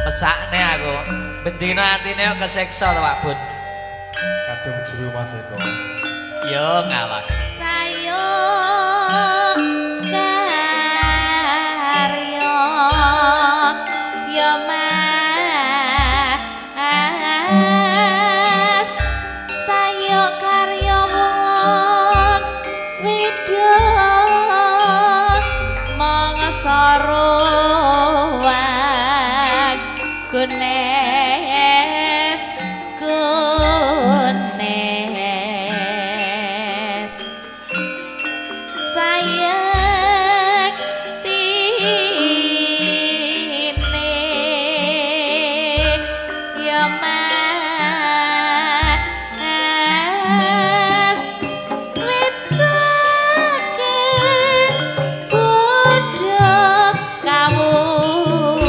Mesakne aku. Bendina atine kok kesiksa to Pak Bun. Kadung jero Mas Eko. Yo ngawak. Sayo karyo yo mas sayo karyo wong wedok mangsa ruwang gunes gunes sayang tine ya mas wecake bodho kawula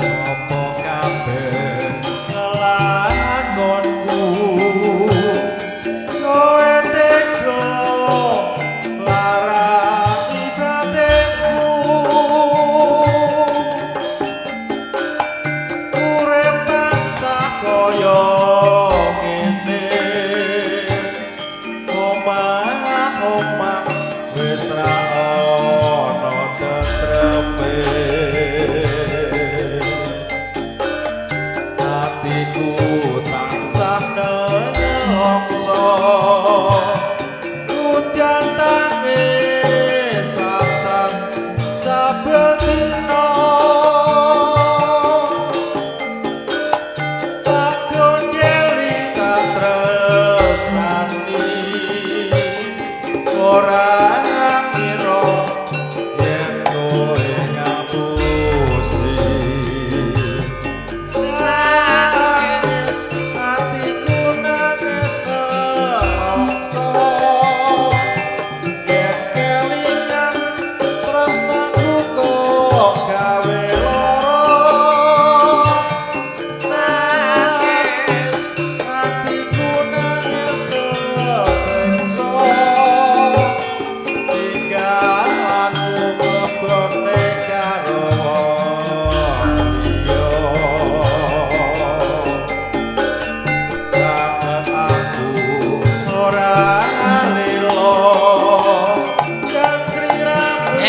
Apa kabeh ngelakonku kowe tega nglarani batinku urip tansah kaya ngene omah-omah wis ra ana tentreme hatiku tansah nelongso udan tangis sasat saben dina tak gondeli tak tresnani ora ngira yen kowe ngapusi nangis hatiku nangis nelongso yen kelingan tresnaku kok gawe lara nangis hatiku nangis keseksa tinggal aku ngebone karo wong liya banget aku ora lilo kan sliramu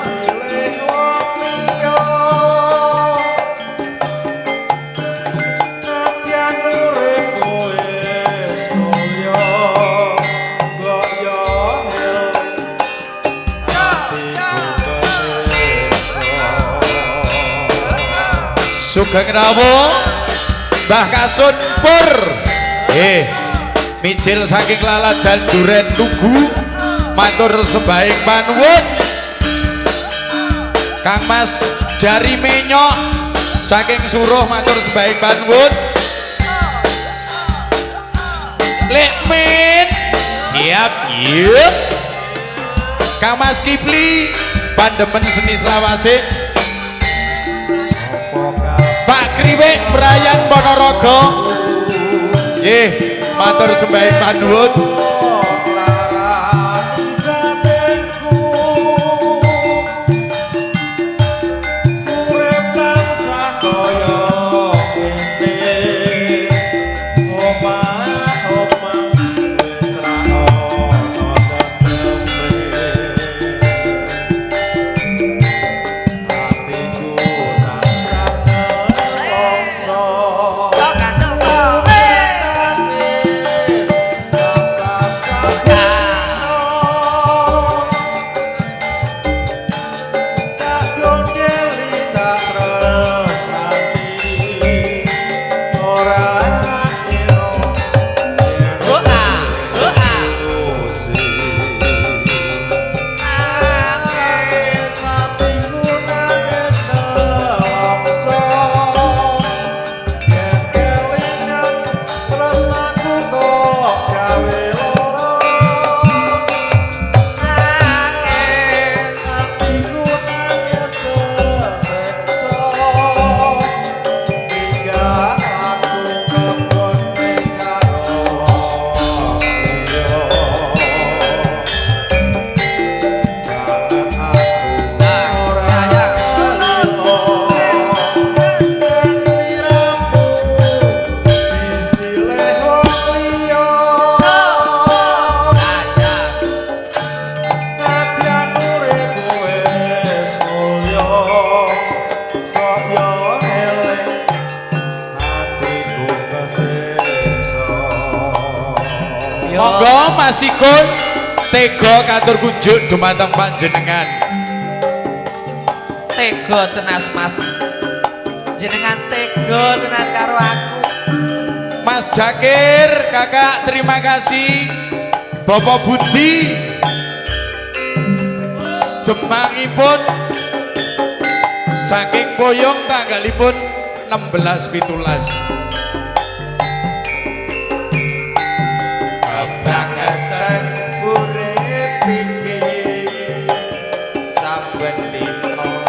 silih wong liya nadyan uripku wis mulya kok yo eling hatiku kesiksa Sugeng rawuh Mbah Kasun Pur. Mijil saking Laladan Duren Tugu matur sembaing panuwun. Kang Mas Jari Menyok saking Suruh matur sembaing panuwun. Lek Min siap yuk. Kang Mas Kipli Pandemen Seni Selawase. Pak Kriwek Prayan Ponorogo matur sembahyang panuwun nglarani batinku urip tansah kaya ngene omah-omah wis ra ana tentreme hatiku tansah nelongso tangis sat-sat tak gondeli tak tresnani ora kira Monggo Mas Ikun tega katur kunjuk dumateng panjenengan. Tega tenas Mas. Jenengan tega tenan karo aku. Mas Jakir, kakak terima kasih. Bapak Budi, demangipun saking Boyong tanggalipun 16-17. Kebangetan urip iki saben dina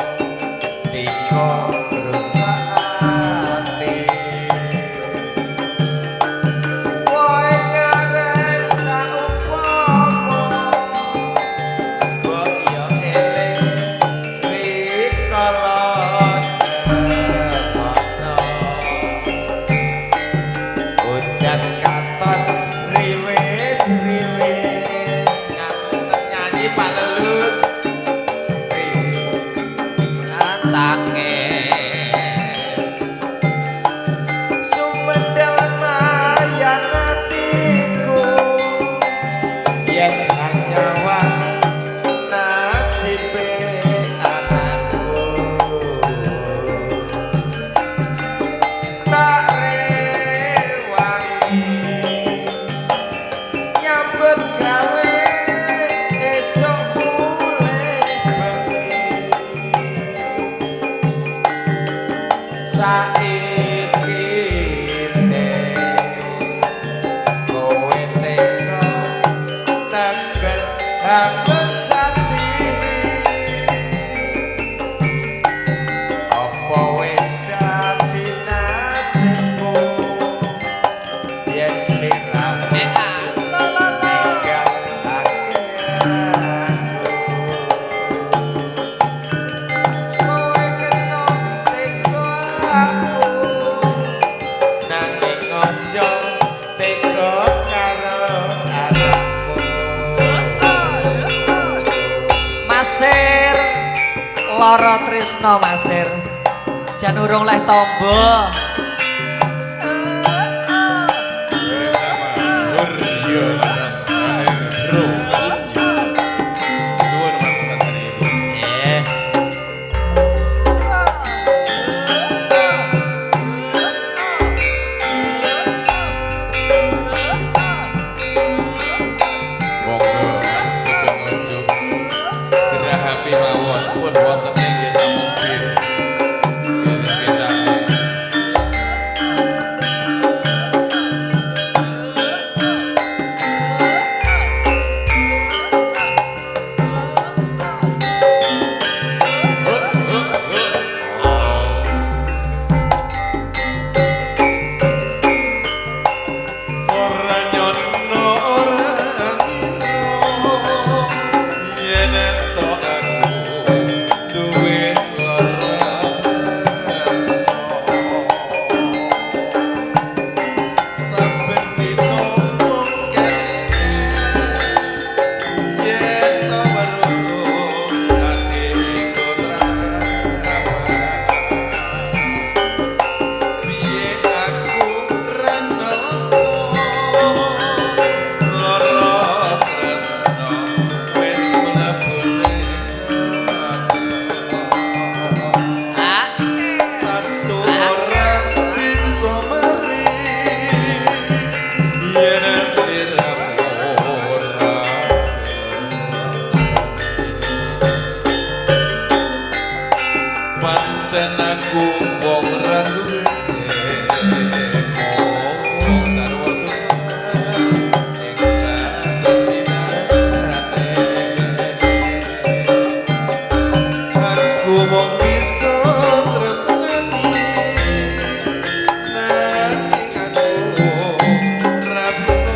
tika krusakati. Woe ngarep saumpama mbok yo eling rikala semono. Udan katon riwis ngantuk nyanyi Pak Lelut. Tangis. Sumendang mayang atiku yen hanyawa nasibe anakku. Tak rewangi nyambut gawe esok mulai bengi. Saiki kowe tega tekan banget sati. Apa wis dadi nasibmu yen sliramu ninggalake aku. Kowe kena tega aku nanging aja tega karo anakmu. Masir lara tresna Masir. Jan urung leh tombo. Eh. Monggo Mas Sugeng Unjuk gerahapi mawon pun wonten inggih namung bir. Wis kecake. Ora nyono ora ngira yen entuk aku duwe lara tresno. Saben dina mung kelingan yen to weruh atiku piye aku renokso lara tresno wis mlebu ning ati. Tantu ora bisa meri yen sliramu ora pancen aku wong ra duwe mung sarwa susah ing satinane. Aku wong bisa tresnani nanging aku ra bisa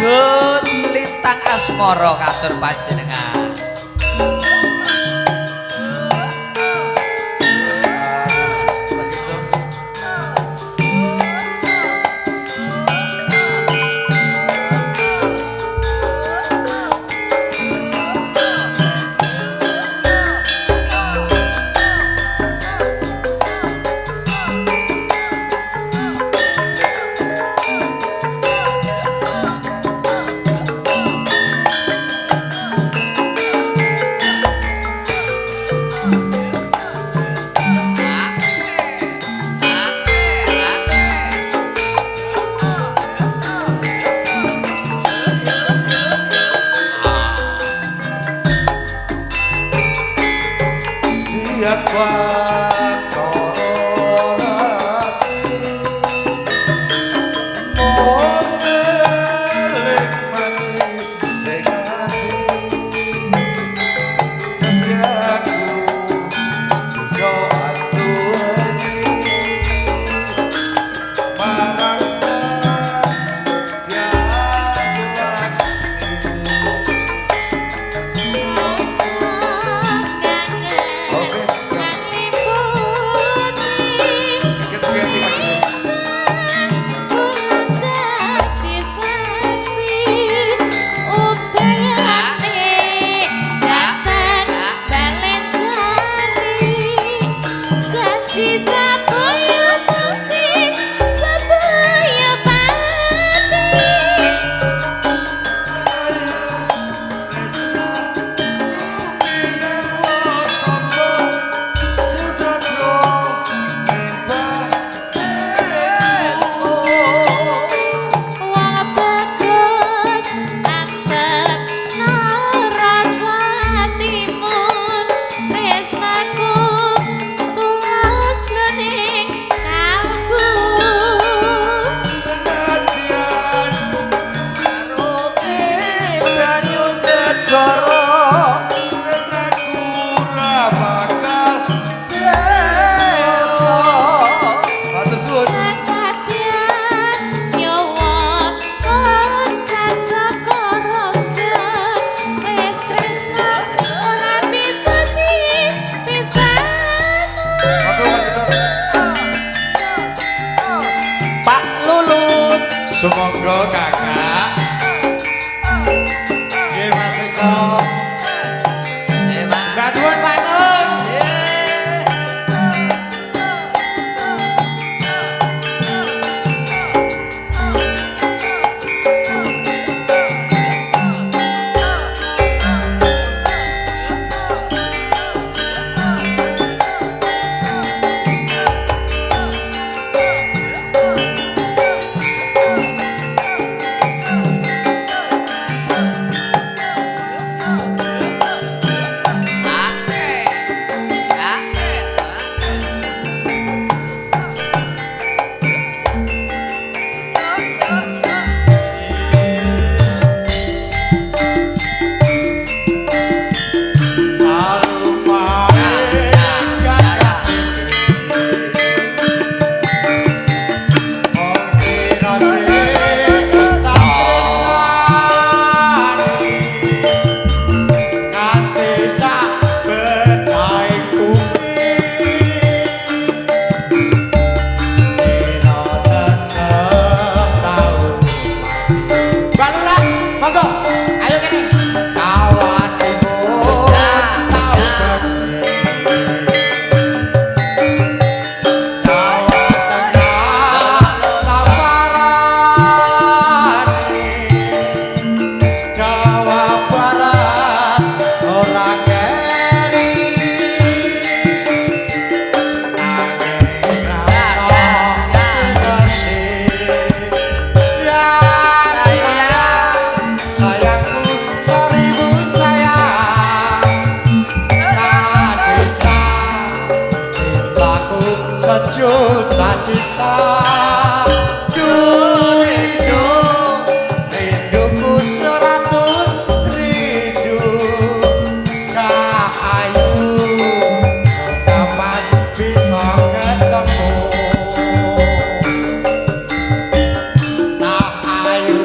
Agus Lintang Asmara katur panjenengan. Sumangga kakak. Nggih Mas Eko. Nggih, Mas. Bantuan pantun. Sejuta cita rindu, rinduku 100 rindu Cahayu kapan bisa ketemu Cahayu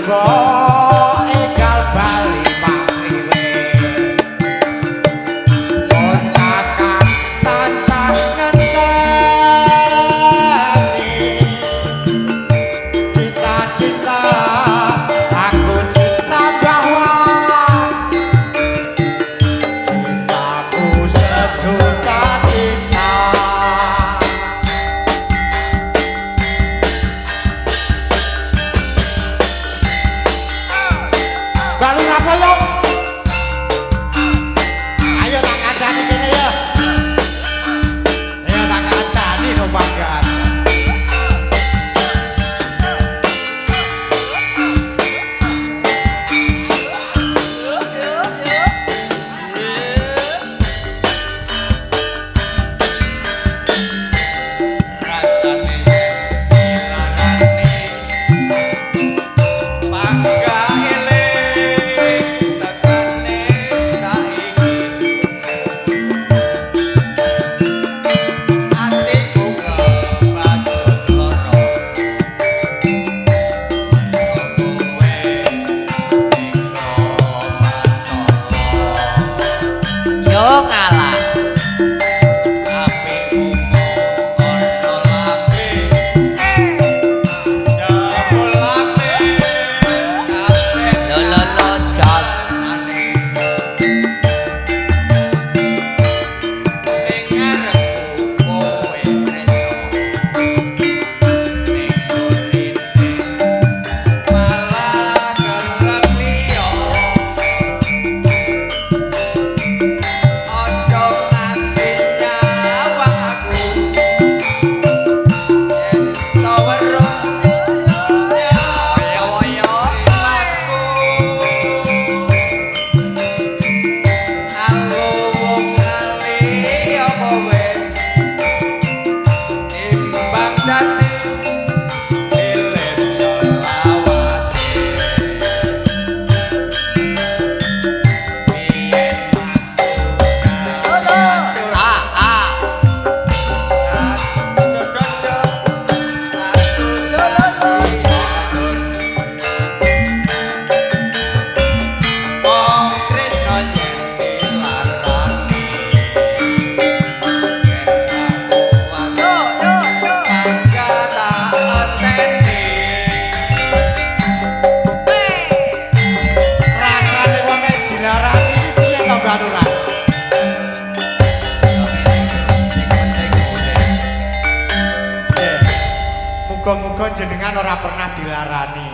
ora pernah dilarani.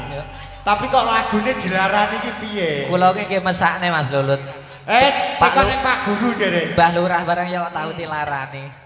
Tapi kok lagune dilarani iki piye? Kula ki mesakne Mas Lulut. Tekan nek Pak Guru jere. Mbah Lurah barang ya kok tau dilarani.